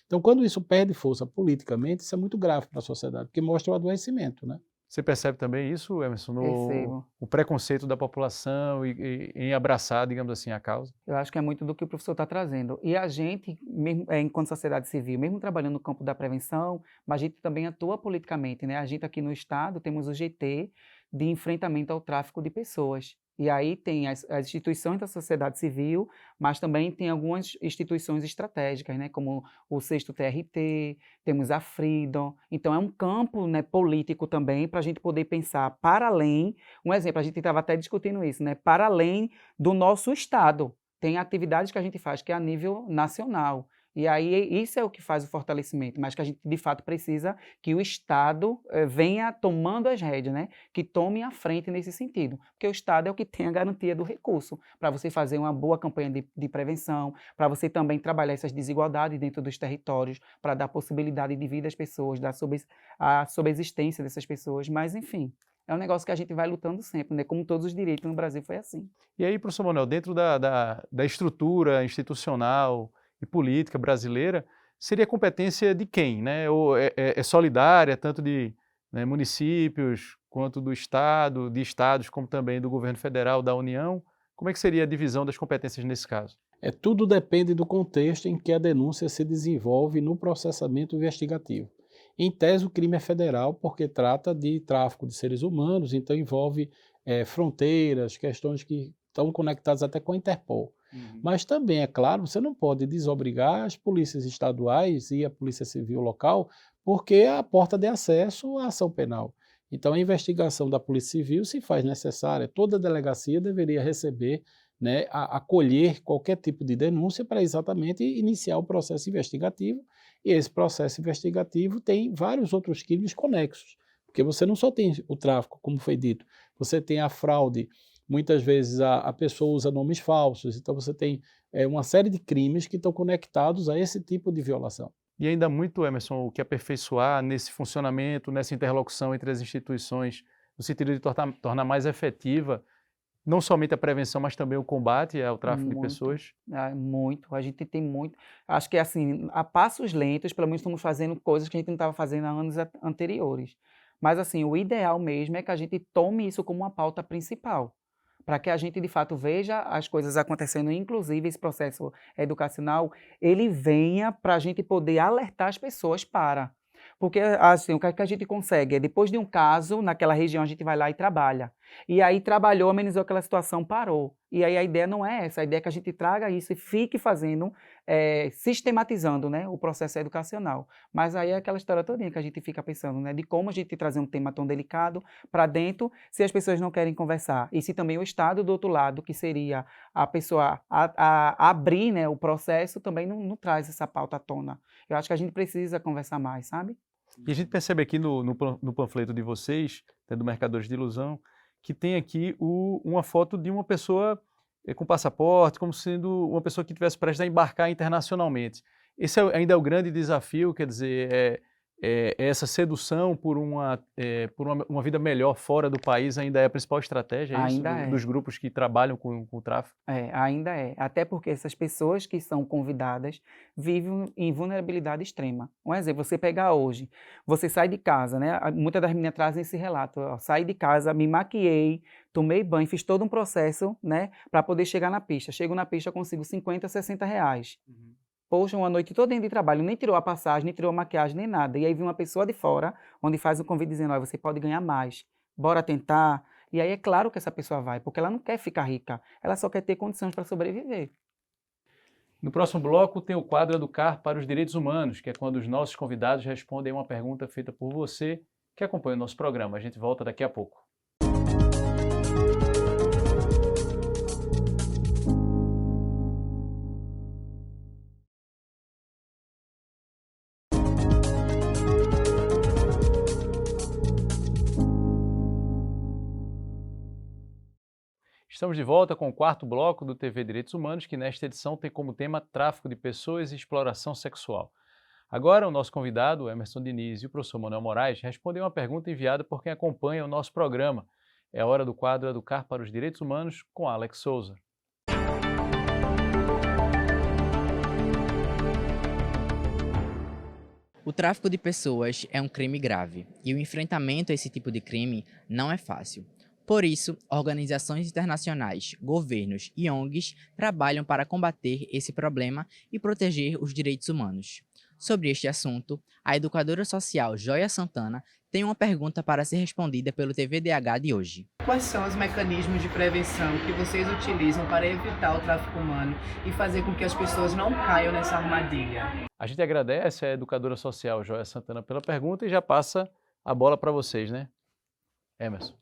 Então, quando isso perde força politicamente, isso é muito grave para a sociedade, porque mostra o adoecimento, né? Você percebe também isso, Emerson, Percebo. o preconceito da população em abraçar, digamos assim, a causa? Eu acho que é muito do que o professor está trazendo. E a gente, mesmo, enquanto sociedade civil, mesmo trabalhando no campo da prevenção, mas a gente também atua politicamente, né? A gente aqui no estado temos o GT de enfrentamento ao tráfico de pessoas. E aí tem as instituições da sociedade civil, mas também tem algumas instituições estratégicas, né, como o 6º TRT, temos a Freedom. Então é um campo, né, político também para a gente poder pensar para além. Um exemplo, a gente estava até discutindo isso, né, para além do nosso estado. Tem atividades que a gente faz que é a nível nacional. E aí isso é o que faz o fortalecimento, mas que a gente de fato precisa que o Estado venha tomando as rédeas, né? Que tome a frente nesse sentido, porque o Estado é o que tem a garantia do recurso para você fazer uma boa campanha de prevenção, para você também trabalhar essas desigualdades dentro dos territórios, para dar possibilidade de vida às pessoas, dar a sobreexistência dessas pessoas, mas enfim. É um negócio que a gente vai lutando sempre, né? Como todos os direitos no Brasil foi assim. E aí, professor Manuel, dentro da estrutura institucional e política brasileira, seria competência de quem, né? Ou é solidária, tanto de municípios quanto do Estado, de estados, como também do governo federal, da União? Como é que seria a divisão das competências nesse caso? Tudo depende do contexto em que a denúncia se desenvolve no processamento investigativo. Em tese, o crime é federal porque trata de tráfico de seres humanos, então envolve fronteiras, questões que estão conectadas até com a Interpol. Mas também, é claro, você não pode desobrigar as polícias estaduais e a polícia civil local, porque é a porta de acesso à ação penal. Então, a investigação da polícia civil se faz necessária. Toda delegacia deveria receber, né, acolher qualquer tipo de denúncia para exatamente iniciar o processo investigativo. E esse processo investigativo tem vários outros crimes conexos, porque você não só tem o tráfico, como foi dito, você tem a fraude. Muitas vezes a pessoa usa nomes falsos, então você tem uma série de crimes que estão conectados a esse tipo de violação. E ainda muito, Emerson, o que aperfeiçoar nesse funcionamento, nessa interlocução entre as instituições, no sentido de tornar mais efetiva não somente a prevenção, mas também o combate ao tráfico de Muito, pessoas. muito. A gente tem muito. Acho que assim, a passos lentos, pelo menos estamos fazendo coisas que a gente não estava fazendo há anos anteriores. Mas assim, o ideal mesmo é que a gente tome isso como uma pauta principal, para que a gente de fato veja as coisas acontecendo, inclusive esse processo educacional, ele venha para a gente poder alertar as pessoas para. Porque assim, o que é que a gente consegue? É depois de um caso, naquela região a gente vai lá e trabalha. E aí trabalhou, amenizou aquela situação, parou. E aí a ideia não é essa, a ideia é que a gente traga isso e fique fazendo, sistematizando, né, o processo educacional. Mas aí é aquela história todinha que a gente fica pensando, né, de como a gente trazer um tema tão delicado para dentro, se as pessoas não querem conversar. E se também o Estado do outro lado, que seria a pessoa a abrir, né, o processo, também não traz essa pauta à tona. Eu acho que a gente precisa conversar mais, sabe? E a gente percebe aqui no panfleto de vocês, do Mercadores de Ilusão, que tem aqui uma foto de uma pessoa com passaporte, como sendo uma pessoa que tivesse prestes a embarcar internacionalmente. Esse ainda é o grande desafio, quer dizer, essa sedução por uma vida melhor fora do país ainda é a principal estratégia, é isso, Ainda é. dos grupos que trabalham com o tráfico? Ainda é. Até porque essas pessoas que são convidadas vivem em vulnerabilidade extrema. Um exemplo, você pegar hoje, você sai de casa, né? Muitas das meninas trazem esse relato. Ó, saí de casa, me maquiei, tomei banho, fiz todo um processo, né? Para poder chegar na pista. Chego na pista, consigo 50, 60 reais. Poxa, uma noite toda de trabalho, nem tirou a passagem, nem tirou a maquiagem, nem nada. E aí vem uma pessoa de fora, onde faz um convite dizendo, olha, você pode ganhar mais, bora tentar. E aí é claro que essa pessoa vai, porque ela não quer ficar rica, ela só quer ter condições para sobreviver. No próximo bloco tem o quadro Educar para os Direitos Humanos, que é quando os nossos convidados respondem uma pergunta feita por você, que acompanha o nosso programa. A gente volta daqui a pouco. Estamos de volta com o quarto bloco do TV Direitos Humanos, que nesta edição tem como tema tráfico de pessoas e exploração sexual. Agora, o nosso convidado, Emerson Diniz, e o professor Manuel Moraes respondem uma pergunta enviada por quem acompanha o nosso programa. É a hora do quadro Educar para os Direitos Humanos com Alex Souza. O tráfico de pessoas é um crime grave e o enfrentamento a esse tipo de crime não é fácil. Por isso, organizações internacionais, governos e ONGs trabalham para combater esse problema e proteger os direitos humanos. Sobre este assunto, a educadora social Joia Santana tem uma pergunta para ser respondida pelo TVDH de hoje. Quais são os mecanismos de prevenção que vocês utilizam para evitar o tráfico humano e fazer com que as pessoas não caiam nessa armadilha? A gente agradece a educadora social Joia Santana pela pergunta e já passa a bola para vocês, né? Emerson.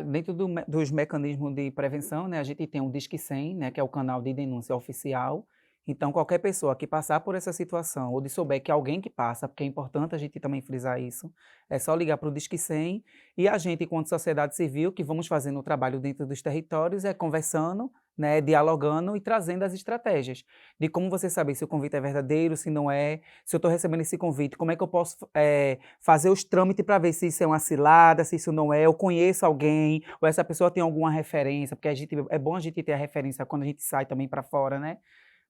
Dentro dos mecanismos de prevenção, né, a gente tem o Disque 100, né, que é o canal de denúncia oficial. Então, qualquer pessoa que passar por essa situação ou de souber que alguém que passa, porque é importante a gente também frisar isso, é só ligar para o Disque 100 e a gente, enquanto sociedade civil, que vamos fazendo o trabalho dentro dos territórios, é conversando, né, dialogando e trazendo as estratégias de como você saber se o convite é verdadeiro, se não é, se eu estou recebendo esse convite, como é que eu posso fazer os trâmites para ver se isso é uma cilada, se isso não é, eu conheço alguém, ou essa pessoa tem alguma referência, porque é bom a gente ter a referência quando a gente sai também para fora, né?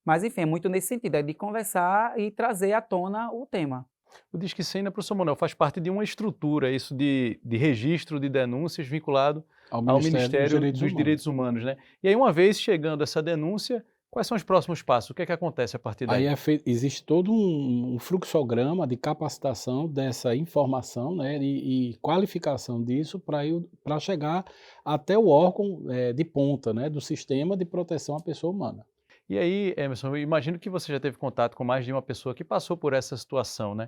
Mas, enfim, é muito nesse sentido, é de conversar e trazer à tona o tema. O Disque 100, né, professor Manuel, faz parte de uma estrutura, isso de registro de denúncias vinculado ao Ministério dos Direitos Humanos, né? E aí, uma vez chegando essa denúncia, quais são os próximos passos? O que é que acontece a partir daí? Aí existe todo um fluxograma de capacitação dessa informação, né, e qualificação disso para chegar até o órgão de ponta, né, do sistema de proteção à pessoa humana. E aí, Emerson, eu imagino que você já teve contato com mais de uma pessoa que passou por essa situação, né?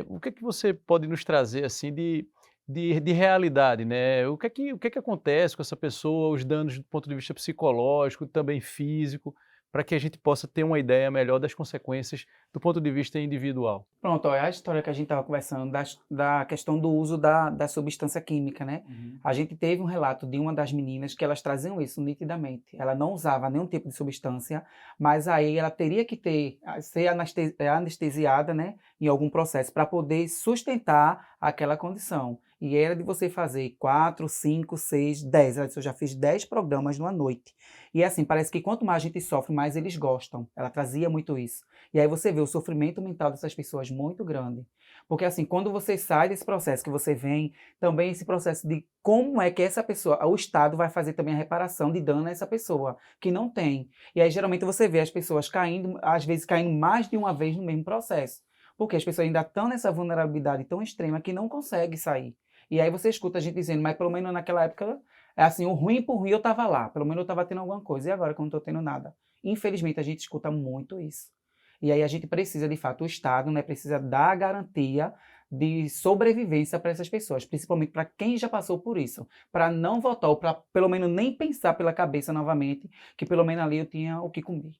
O que é que você pode nos trazer, assim, de realidade, né? O que é que acontece com essa pessoa, os danos do ponto de vista psicológico, também físico, para que a gente possa ter uma ideia melhor das consequências do ponto de vista individual. Pronto, ó, é a história que a gente estava conversando da questão do uso da substância química, né? A gente teve um relato de uma das meninas que elas traziam isso nitidamente. Ela não usava nenhum tipo de substância, mas aí ela teria que ser anestesiada, né, em algum processo para poder sustentar aquela condição. E era de você fazer 4, 5, 6, 10. Ela disse, eu já fiz 10 programas numa noite. E assim, parece que quanto mais a gente sofre, mais eles gostam. Ela trazia muito isso. E aí você vê o sofrimento mental dessas pessoas muito grande. Porque assim, quando você sai desse processo, que você vem, também esse processo de como é que essa pessoa, o Estado vai fazer também a reparação de dano a essa pessoa, que não tem. E aí geralmente você vê as pessoas caindo, às vezes caindo mais de uma vez no mesmo processo. Porque as pessoas ainda estão nessa vulnerabilidade tão extrema que não conseguem sair. E aí você escuta a gente dizendo, mas pelo menos naquela época, é assim, o ruim por ruim eu estava lá, pelo menos eu estava tendo alguma coisa, e agora que eu não estou tendo nada? Infelizmente a gente escuta muito isso. E aí a gente precisa, de fato, o Estado, né, precisa dar garantia de sobrevivência para essas pessoas, principalmente para quem já passou por isso, para não voltar, ou para pelo menos nem pensar pela cabeça novamente, que pelo menos ali eu tinha o que comer.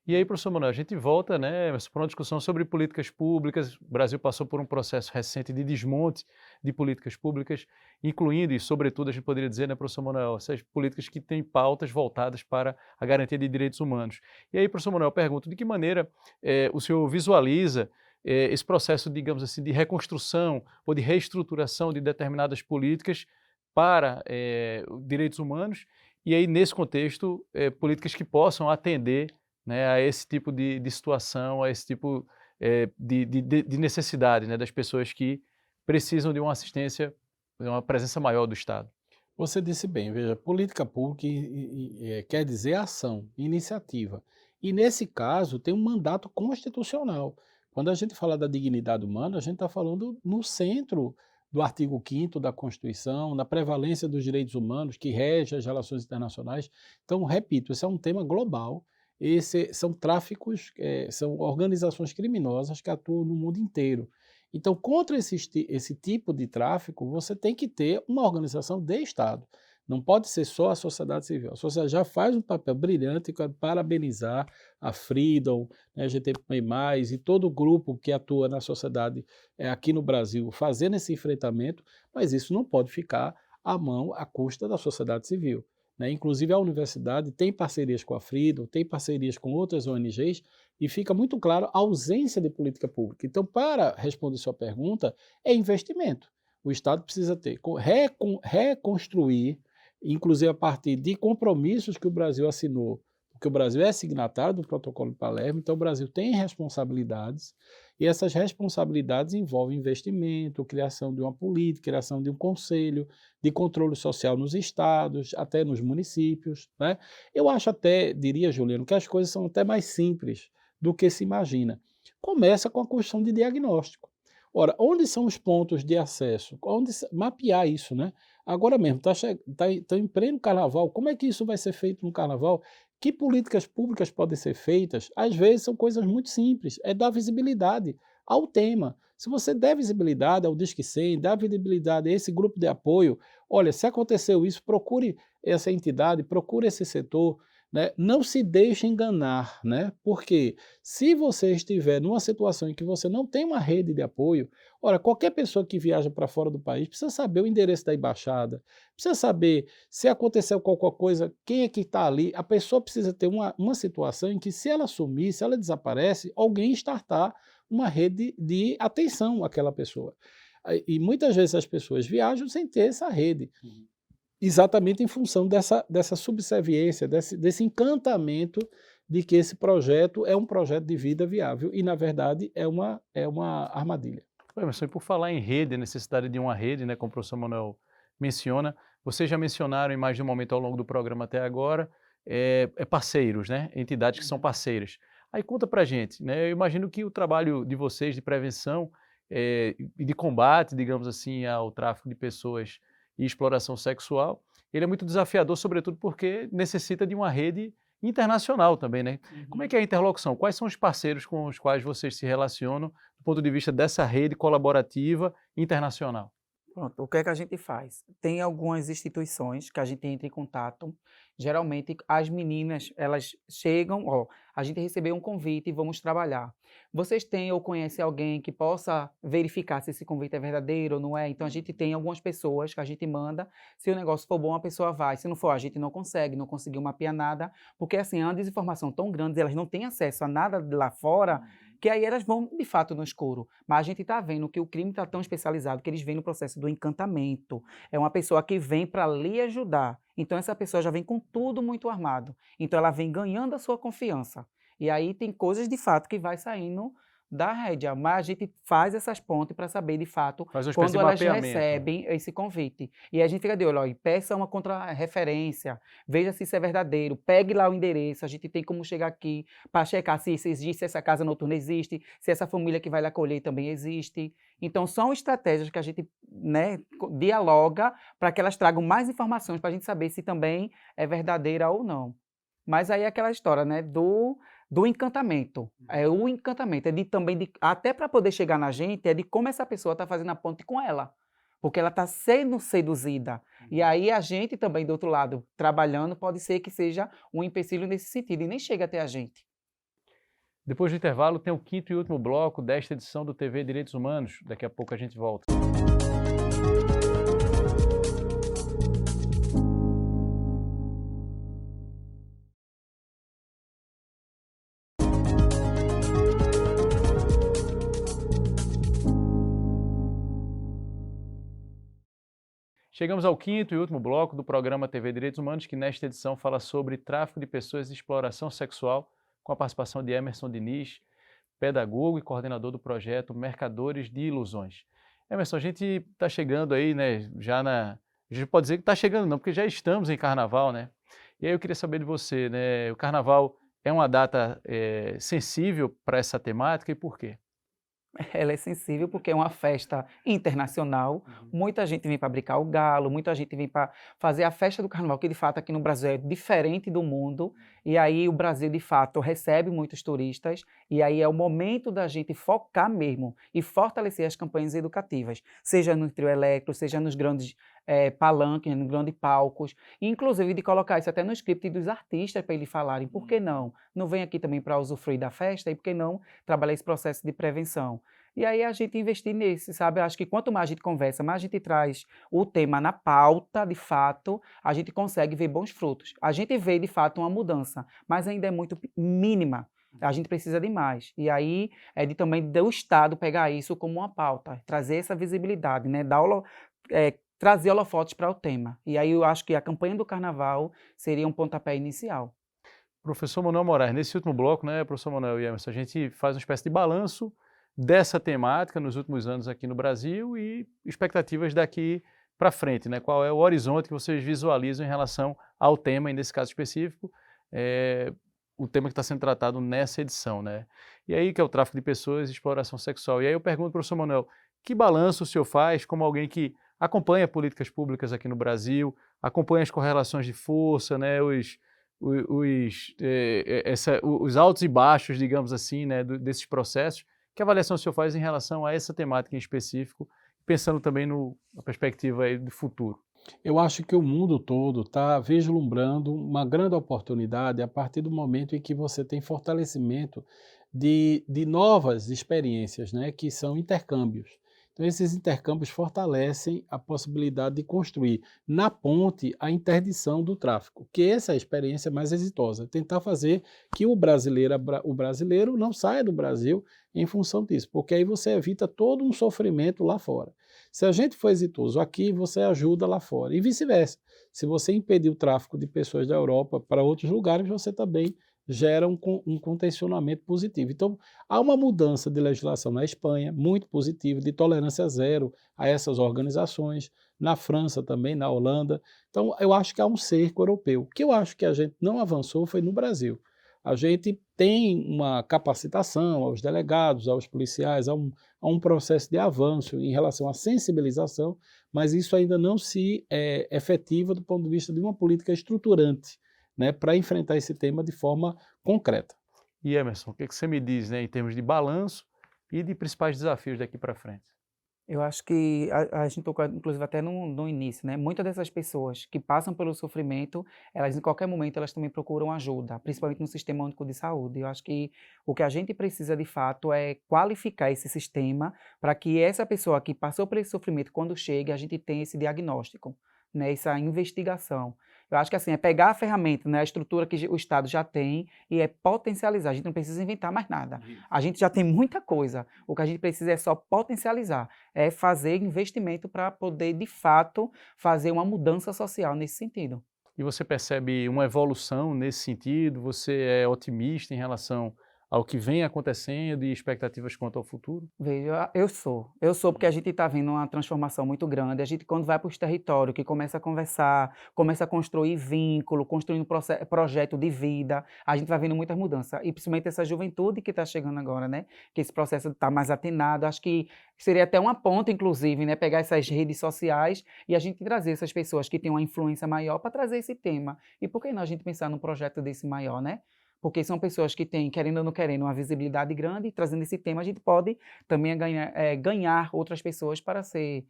E aí, professor Manuel, a gente volta, né, para uma discussão sobre políticas públicas. O Brasil passou por um processo recente de desmonte de políticas públicas, incluindo e, sobretudo, a gente poderia dizer, né, professor Manuel, essas políticas que têm pautas voltadas para a garantia de direitos humanos. E aí, professor Manuel, eu pergunto, de que maneira o senhor visualiza esse processo, digamos assim, de reconstrução ou de reestruturação de determinadas políticas para direitos humanos, e aí, nesse contexto, políticas que possam atender, né, a esse tipo de situação, a esse tipo de necessidade, né, das pessoas que precisam de uma assistência, de uma presença maior do Estado. Você disse bem, veja, política pública quer dizer ação, iniciativa. E nesse caso tem um mandato constitucional. Quando a gente fala da dignidade humana, a gente está falando no centro do artigo 5º da Constituição, na prevalência dos direitos humanos que rege as relações internacionais. Então, repito, esse é um tema global. São tráficos, são organizações criminosas que atuam no mundo inteiro. Então, contra esse tipo de tráfico, você tem que ter uma organização de Estado. Não pode ser só a sociedade civil. A sociedade já faz um papel brilhante, quero parabenizar a Freedom, né, a GTP+, e todo o grupo que atua na sociedade aqui no Brasil fazendo esse enfrentamento, mas isso não pode ficar à custa da sociedade civil. Né? Inclusive a universidade tem parcerias com a Freedom, tem parcerias com outras ONGs e fica muito claro a ausência de política pública. Então, para responder sua pergunta, é investimento. O Estado precisa reconstruir, inclusive a partir de compromissos que o Brasil assinou, porque o Brasil é signatário do Protocolo de Palermo, então o Brasil tem responsabilidades, e essas responsabilidades envolvem investimento, criação de uma política, criação de um conselho de controle social nos estados, até nos municípios. Né? Eu acho até, diria, Juliano, que as coisas são até mais simples do que se imagina. Começa com a construção de diagnóstico. Ora, onde são os pontos de acesso? Onde mapear isso, né? Agora mesmo, está em pleno carnaval, como é que isso vai ser feito no carnaval? Que políticas públicas podem ser feitas? Às vezes são coisas muito simples, é dar visibilidade ao tema. Se você der visibilidade ao Disque 100, dá visibilidade a esse grupo de apoio, olha, se aconteceu isso, procure essa entidade, procure esse setor, né? Não se deixe enganar, né? Porque se você estiver numa situação em que você não tem uma rede de apoio, ora, qualquer pessoa que viaja para fora do país precisa saber o endereço da embaixada, precisa saber se aconteceu qualquer coisa, quem é que está ali. A pessoa precisa ter uma situação em que, se ela sumir, se ela desaparece, alguém startar uma rede de atenção àquela pessoa. E muitas vezes as pessoas viajam sem ter essa rede. Exatamente em função dessa subserviência, desse encantamento de que esse projeto é um projeto de vida viável e, na verdade, é uma armadilha. Emerson, e por falar em rede, a necessidade de uma rede, né, como o professor Manuel menciona, vocês já mencionaram em mais de um momento ao longo do programa até agora, parceiros, né, entidades que são parceiras. Aí conta pra gente, né, eu imagino que o trabalho de vocês de prevenção e de combate, digamos assim, ao tráfico de pessoas e exploração sexual, ele é muito desafiador, sobretudo porque necessita de uma rede internacional também, né? Como é que é a interlocução? Quais são os parceiros com os quais vocês se relacionam do ponto de vista dessa rede colaborativa internacional? Pronto, o que é que a gente faz? Tem algumas instituições que a gente entra em contato. Geralmente, as meninas, elas chegam, ó, a gente recebeu um convite e vamos trabalhar. Vocês têm ou conhecem alguém que possa verificar se esse convite é verdadeiro ou não é? Então, a gente tem algumas pessoas que a gente manda. Se o negócio for bom, a pessoa vai. Se não for, a gente não consegue, não conseguiu mapear nada. Porque, assim, é uma desinformação tão grande, elas não têm acesso a nada de lá fora, que aí elas vão, de fato, no escuro. Mas a gente está vendo que o crime está tão especializado que eles vêm no processo do encantamento. É uma pessoa que vem para lhe ajudar. Então, essa pessoa já vem com tudo muito armado. Então, ela vem ganhando a sua confiança. E aí tem coisas, de fato, que vai saindo da rédea. Mas a gente faz essas pontes para saber, de fato, Faz uma espécie de quando elas mapeamento. recebem esse convite. E a gente fica de olho, ó, e peça uma contra-referência, veja se isso é verdadeiro, pegue lá o endereço, a gente tem como chegar aqui para checar se isso existe, se essa casa noturna existe, se essa família que vai lhe acolher também existe. Então, são estratégias que a gente, né, dialoga para que elas tragam mais informações para a gente saber se também é verdadeira ou não. Mas aí é aquela história, né, do encantamento. É o encantamento, é de também, até para poder chegar na gente, é de como essa pessoa está fazendo a ponte com ela. Porque ela está sendo seduzida. E aí a gente também, do outro lado, trabalhando, pode ser que seja um empecilho nesse sentido, e nem chega até a gente. Depois do intervalo, tem o quinto e último bloco desta edição do TV Direitos Humanos. Daqui a pouco a gente volta. Chegamos ao quinto e último bloco do programa TV Direitos Humanos, que nesta edição fala sobre tráfico de pessoas e exploração sexual, com a participação de Emerson Diniz, pedagogo e coordenador do projeto Mercadores de Ilusões. Emerson, a gente está chegando aí, né, a gente pode dizer que está chegando não, porque já estamos em Carnaval, né? E aí eu queria saber de você, né, o Carnaval é uma data sensível para essa temática e por quê? Ela é sensível porque é uma festa internacional. Muita gente vem para brincar o galo, muita gente vem para fazer a festa do carnaval, que de fato aqui no Brasil é diferente do mundo. E aí o Brasil, de fato, recebe muitos turistas. E aí é o momento da gente focar mesmo e fortalecer as campanhas educativas, seja no trio elétrico, seja nos grandes palanques, nos grandes palcos. Inclusive de colocar isso até no script dos artistas para eles falarem, por que não? Não vem aqui também para usufruir da festa e por que não trabalhar esse processo de prevenção? E aí a gente investir nesse, sabe? Acho que quanto mais a gente conversa, mais a gente traz o tema na pauta, de fato, a gente consegue ver bons frutos. A gente vê, de fato, uma mudança, mas ainda é muito mínima. A gente precisa de mais. E aí é de também do Estado pegar isso como uma pauta, trazer essa visibilidade, né? Trazer holofotes para o tema. E aí eu acho que a campanha do Carnaval seria um pontapé inicial. Professor Manuel Moraes, nesse último bloco, né, professor Manuel e Emerson, a gente faz uma espécie de balanço dessa temática nos últimos anos aqui no Brasil e expectativas daqui para frente, né? Qual é o horizonte que vocês visualizam em relação ao tema, e nesse caso específico, o tema que está sendo tratado nessa edição, né? E aí que é o tráfico de pessoas e exploração sexual. E aí eu pergunto, professor Manuel, que balanço o senhor faz como alguém que acompanha políticas públicas aqui no Brasil, acompanha as correlações de força, né? Os altos e baixos, digamos assim, né? Desses processos. Que avaliação o senhor faz em relação a essa temática em específico, pensando também na perspectiva aí do futuro? Eu acho que o mundo todo está vislumbrando uma grande oportunidade a partir do momento em que você tem fortalecimento de novas experiências, né, que são intercâmbios. Então, esses intercâmbios fortalecem a possibilidade de construir na ponte a interdição do tráfico, que essa é a experiência mais exitosa, tentar fazer que o brasileiro não saia do Brasil em função disso, porque aí você evita todo um sofrimento lá fora. Se a gente for exitoso aqui, você ajuda lá fora, e vice-versa. Se você impedir o tráfico de pessoas da Europa para outros lugares, você também gera um contencionamento positivo. Então, há uma mudança de legislação na Espanha, muito positiva, de tolerância zero a essas organizações, na França também, na Holanda. Então, eu acho que há um cerco europeu. O que eu acho que a gente não avançou foi no Brasil. A gente tem uma capacitação aos delegados, aos policiais, há um processo de avanço em relação à sensibilização, mas isso ainda não se efetiva do ponto de vista de uma política estruturante, né, para enfrentar esse tema de forma concreta. E Emerson, o que você me diz, né, em termos de balanço e de principais desafios daqui para frente? Eu acho que a gente tocou, inclusive, até no início, né? Muitas dessas pessoas que passam pelo sofrimento, elas, em qualquer momento, elas também procuram ajuda, principalmente no Sistema Único de Saúde. Eu acho que o que a gente precisa, de fato, é qualificar esse sistema para que essa pessoa que passou por esse sofrimento, quando chega, a gente tenha esse diagnóstico, né? Essa investigação. Eu acho que, assim, é pegar a ferramenta, né? A estrutura que o Estado já tem e é potencializar. A gente não precisa inventar mais nada. A gente já tem muita coisa. O que a gente precisa é só potencializar. É fazer investimento para poder, de fato, fazer uma mudança social nesse sentido. E você percebe uma evolução nesse sentido? Você é otimista em relação ao que vem acontecendo e expectativas quanto ao futuro? Veja, eu sou porque a gente está vendo uma transformação muito grande. A gente, quando vai para os territórios, que começa a conversar, começa a construir vínculo, construindo projeto de vida, a gente vai vendo muitas mudanças. E principalmente essa juventude que está chegando agora, né? Que esse processo está mais atenado. Acho que seria até uma ponta, inclusive, né? Pegar essas redes sociais e a gente trazer essas pessoas que têm uma influência maior para trazer esse tema. E por que não a gente pensar num projeto desse maior, né? Porque são pessoas que têm, querendo ou não querendo, uma visibilidade grande, e trazendo esse tema, a gente pode também ganhar outras pessoas para ser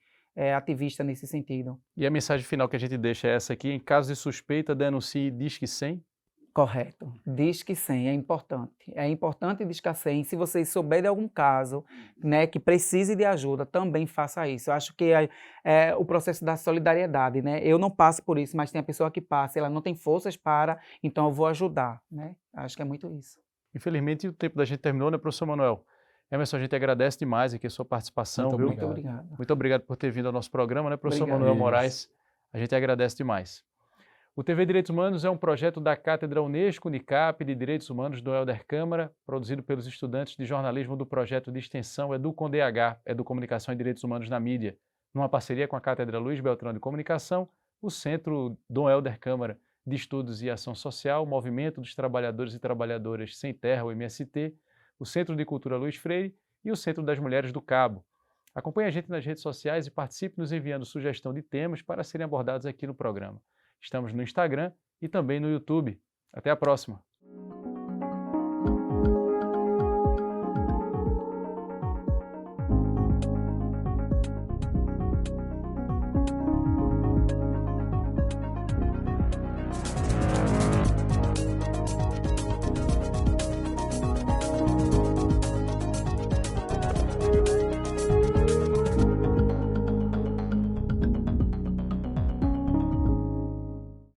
ativista nesse sentido. E a mensagem final que a gente deixa é essa aqui: em caso de suspeita, denuncie Disque 100. Correto. Disque 100 é importante. É importante Disque 100. Se você souber de algum caso, né, que precise de ajuda, também faça isso. Eu acho que é o processo da solidariedade, né? Eu não passo por isso, mas tem a pessoa que passa, ela não tem forças para, então eu vou ajudar, né? Acho que é muito isso. Infelizmente, o tempo da gente terminou, né, professor Manuel? Emerson, a gente agradece demais aqui a sua participação, Muito viu? Muito obrigado. Muito obrigado por ter vindo ao nosso programa, né, professor Obrigado. Manuel Isso. Moraes? A gente agradece demais. O TV Direitos Humanos é um projeto da Cátedra Unesco Unicap de Direitos Humanos do Helder Câmara, produzido pelos estudantes de jornalismo do projeto de extensão EduComDH, Educomunicação e Direitos Humanos na Mídia, numa parceria com a Cátedra Luiz Beltrão de Comunicação, o Centro Dom Helder Câmara de Estudos e Ação Social, o Movimento dos Trabalhadores e Trabalhadoras Sem Terra, o MST, o Centro de Cultura Luiz Freire e o Centro das Mulheres do Cabo. Acompanhe a gente nas redes sociais e participe nos enviando sugestão de temas para serem abordados aqui no programa. Estamos no Instagram e também no YouTube. Até a próxima!